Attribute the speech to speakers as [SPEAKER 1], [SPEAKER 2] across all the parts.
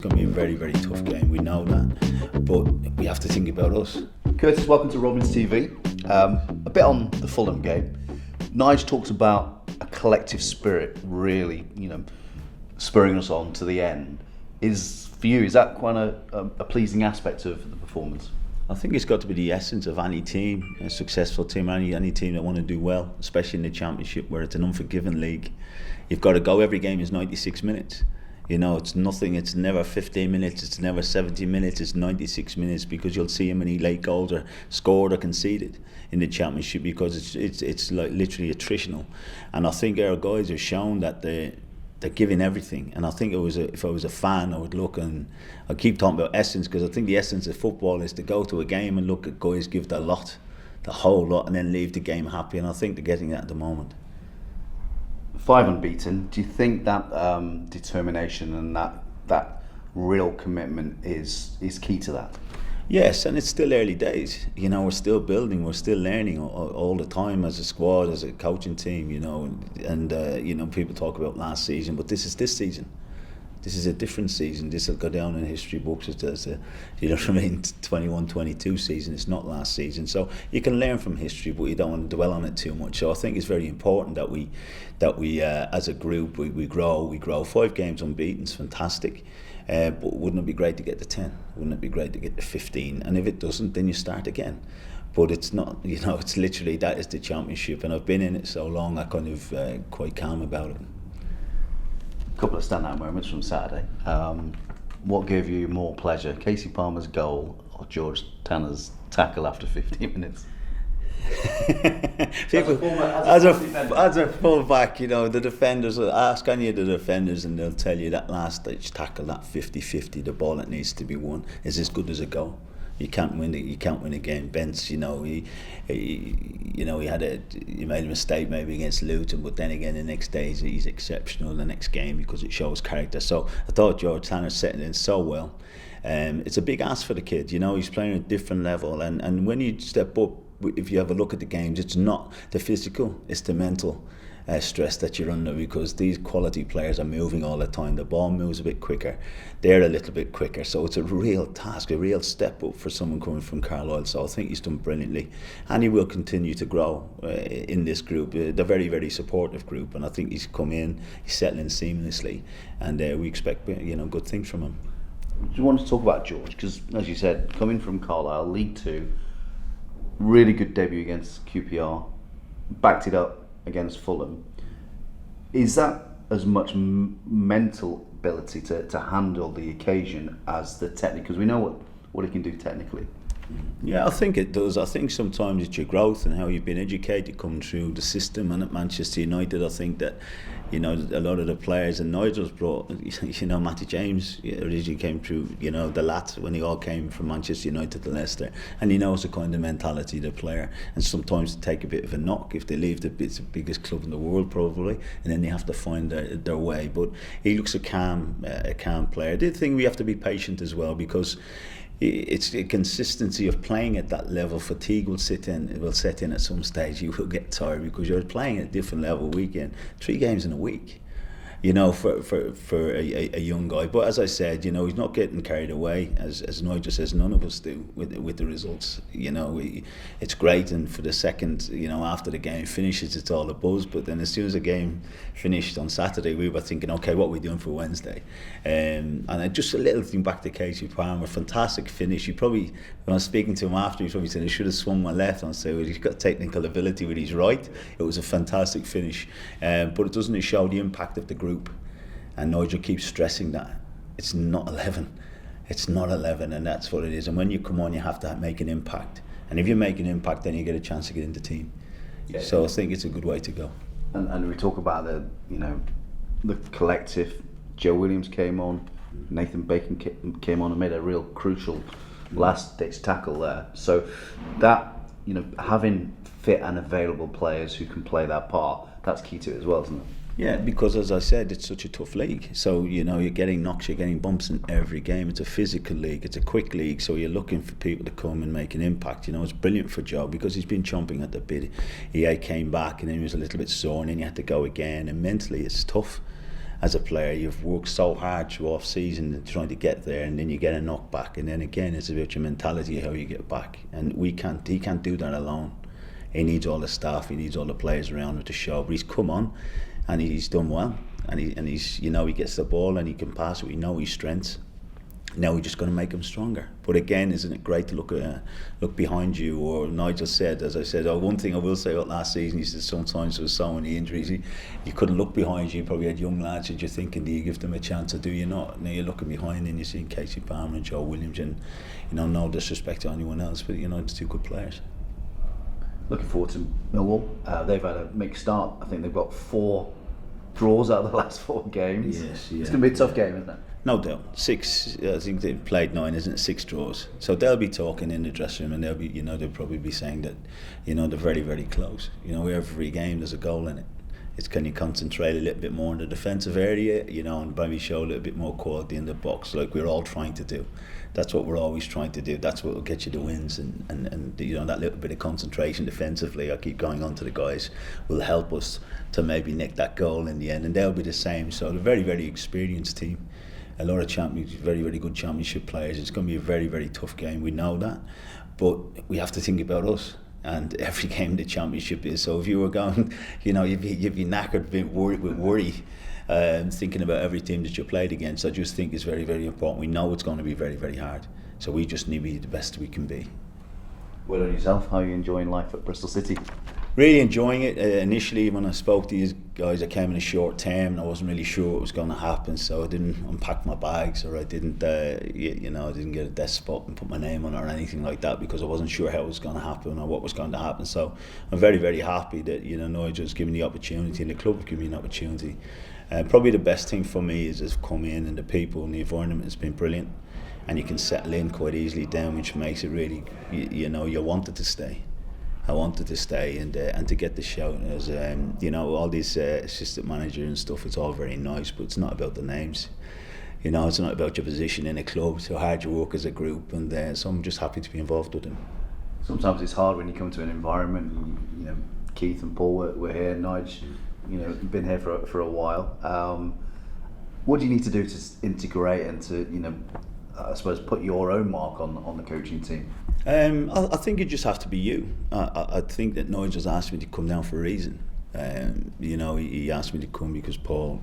[SPEAKER 1] It's going to be a very, very tough game, we know that, but we have to think about us.
[SPEAKER 2] Curtis, welcome to Robins TV. A bit on the Fulham game. Nige talks about a collective spirit really, spurring us on to the end. For you, is that quite a pleasing aspect of the performance?
[SPEAKER 1] I think it's got to be the essence of any team, a successful team, any team that want to do well, especially in the Championship where it's an unforgiving league. You've got to go, every game is 96 minutes. It's nothing, it's never 15 minutes, it's never 70 minutes, it's 96 minutes, because you'll see how many late goals are scored or conceded in the Championship, because it's like literally attritional. And I think our guys have shown that they're giving everything. And I think if I was a fan, I would look, and I keep talking about essence, because I think the essence of football is to go to a game and look at guys give the whole lot, and then leave the game happy. And I think they're getting that at the moment.
[SPEAKER 2] 5 unbeaten. Do you think that determination and that real commitment is key to that?
[SPEAKER 1] Yes, and it's still early days. We're still building, we're still learning all the time as a squad, as a coaching team. And people talk about last season, but this is this season. This is a different season. This will go down in history books as a 21-22 season. It's not last season. So you can learn from history, but you don't want to dwell on it too much. So I think it's very important that we as a group, we grow. 5 games unbeaten is fantastic. But wouldn't it be great to get to 10? Wouldn't it be great to get to 15? And if it doesn't, then you start again. But it's not, it's literally, that is the Championship. And I've been in it so long, I kind of quite calm about it.
[SPEAKER 2] Couple of standout moments from Saturday. What gave you more pleasure, Kasey Palmer's goal or George Tanner's tackle after 15 minutes?
[SPEAKER 1] As a full-back, the defenders, ask any of the defenders and they'll tell you that last stage tackle, that 50-50, the ball that needs to be won, is as good as a goal. You can't win it. You can't win a game. Bence, he made a mistake maybe against Luton, but then again the next day he's exceptional. The next game, because it shows character. So I thought George Tanner settled in so well. It's a big ask for the kid. He's playing at a different level, and when you step up, if you have a look at the games, it's not the physical, it's the mental stress that you're under, because these quality players are moving all the time. The ball moves a bit quicker, they're a little bit quicker, so it's a real task, a real step up for someone coming from Carlisle. So I think he's done brilliantly, and he will continue to grow in this group. They're very, very supportive group, and I think he's come in, he's settling seamlessly, and we expect good things from him.
[SPEAKER 2] Do you want to talk about George? Because as you said, coming from Carlisle, League 2, really good debut against QPR, backed it up against Fulham. Is that as much mental ability to handle the occasion as the technique? Because we know what he can do technically.
[SPEAKER 1] Yeah, I think it does. I think sometimes it's your growth and how you've been educated coming through the system. And at Manchester United, I think that a lot of the players, and Nigel's brought, Matty James originally came through, the lads when he all came from Manchester United to Leicester, and he knows the kind of mentality of the player. And sometimes they take a bit of a knock if they leave it's the biggest club in the world probably, and then they have to find their way. But he looks a calm player. The thing, we have to be patient as well, because it's a consistency of playing at that level. Fatigue will set in at some stage. You will get tired because you're playing at a different level weekend. 3 games in a week, for a young guy. But as I said, he's not getting carried away, as Nigel says, none of us do with the results. It's great, and for the second, after the game finishes, it's all a buzz. But then as soon as the game finished on Saturday, we were thinking, okay, what are we doing for Wednesday? And just a little thing back to Kasey Palmer, fantastic finish. When I was speaking to him after, he probably said, I should have swung my left. And I said, well, he's got technical ability with his right. It was a fantastic finish, but it doesn't show the impact of the group. And Nigel keeps stressing that it's not 11. It's not 11, and that's what it is. And when you come on, you have to make an impact. And if you make an impact, then you get a chance to get into the team. Yeah. So I think it's a good way to go.
[SPEAKER 2] And we talk about the collective. Joe Williams came on, Nathan Bacon came on and made a real crucial last-ditch tackle there. So that, having fit and available players who can play that part, that's key to it as well, isn't it?
[SPEAKER 1] Yeah, because as I said, it's such a tough league. So, you're getting knocks, you're getting bumps in every game. It's a physical league, it's a quick league, so you're looking for people to come and make an impact. It's brilliant for Joe because he's been chomping at the bit. He came back and then he was a little bit sore and then he had to go again, and mentally it's tough. as a player. You've worked so hard through off season trying to get there, and then you get a knockback, and then again it's about your mentality, how you get back. And he can't do that alone. He needs all the staff, he needs all the players around him to show. But he's come on, and he's done well, and he's he gets the ball and he can pass it. We know his strengths. Now we're just going to make him stronger. But again, isn't it great to look behind you? Or Nigel said, as I said, one thing I will say about last season, he said sometimes there was so many injuries, you couldn't look behind you. You probably had young lads that you're thinking, do you give them a chance or do you not? Now you're looking behind and you're seeing Kasey Palmer and Joe Williams, and no disrespect to anyone else, but it's two good players.
[SPEAKER 2] Looking forward to Millwall. They've had a mixed start. I think they've got 4 draws out of the last 4 games.
[SPEAKER 1] Yes, yeah.
[SPEAKER 2] It's going to be a tough game, isn't it?
[SPEAKER 1] No doubt. 6, I think they've played 9, isn't it? 6 draws. So they'll be talking in the dressing room, and they'll probably be saying that, they're very, very close. Every game there's a goal in it. It's can you concentrate a little bit more in the defensive area, and maybe show a little bit more quality in the box, like we're all trying to do. That's what we're always trying to do. That's what will get you the wins, and that little bit of concentration defensively. I keep going on to the guys will help us to maybe nick that goal in the end, and they'll be the same. So they're a very, very experienced team. A lot of very, very good championship players. It's going to be a very, very tough game. We know that, but we have to think about us. And every game in the championship is. So if you were going, you'd be knackered with worry, thinking about every team that you played against. I just think it's very, very important. We know it's going to be very, very hard. So we just need to be the best we can be.
[SPEAKER 2] Well, on yourself, how are you enjoying life at Bristol City?
[SPEAKER 1] Really enjoying it. Initially, when I spoke to these guys, I came in a short term and I wasn't really sure what was going to happen, so I didn't unpack my bags, or I didn't, I didn't get a desk spot and put my name on it or anything like that, because I wasn't sure how it was going to happen or what was going to happen. So I'm very, very happy that Nigel's given me the opportunity and the club have given me an opportunity. Probably the best thing for me is just come in, and the people and the environment has been brilliant, and you can settle in quite easily down, which makes it really, you wanted to stay. I wanted to stay and to get the shout as all these assistant manager and stuff. It's all very nice, but it's not about the names. It's not about your position in a club. It's how hard you work as a group, and so I'm just happy to be involved with them.
[SPEAKER 2] Sometimes it's hard when you come to an environment. Keith and Paul were here. Nige, been here for a while. What do you need to do to integrate and to I suppose put your own mark on the coaching team?
[SPEAKER 1] I think you just have to be you. I think that Nigel's asked me to come down for a reason. He asked me to come because Paul,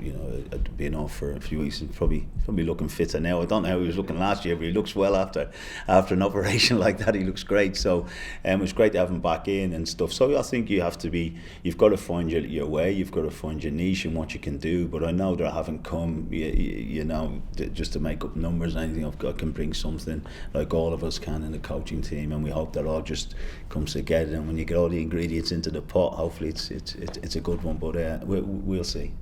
[SPEAKER 1] had been off for a few weeks and probably looking fitter now. I don't know how he was looking last year, but he looks well after an operation like that. He looks great. So it was great to have him back in and stuff. So I think you've got to find your way. You've got to find your niche and what you can do. But I know that I haven't come, just to make up numbers or anything. I can bring something like all of us can in the coaching team, and we hope that all just comes together. And when you get all the ingredients into the pot, hopefully it's a good one, but we'll see.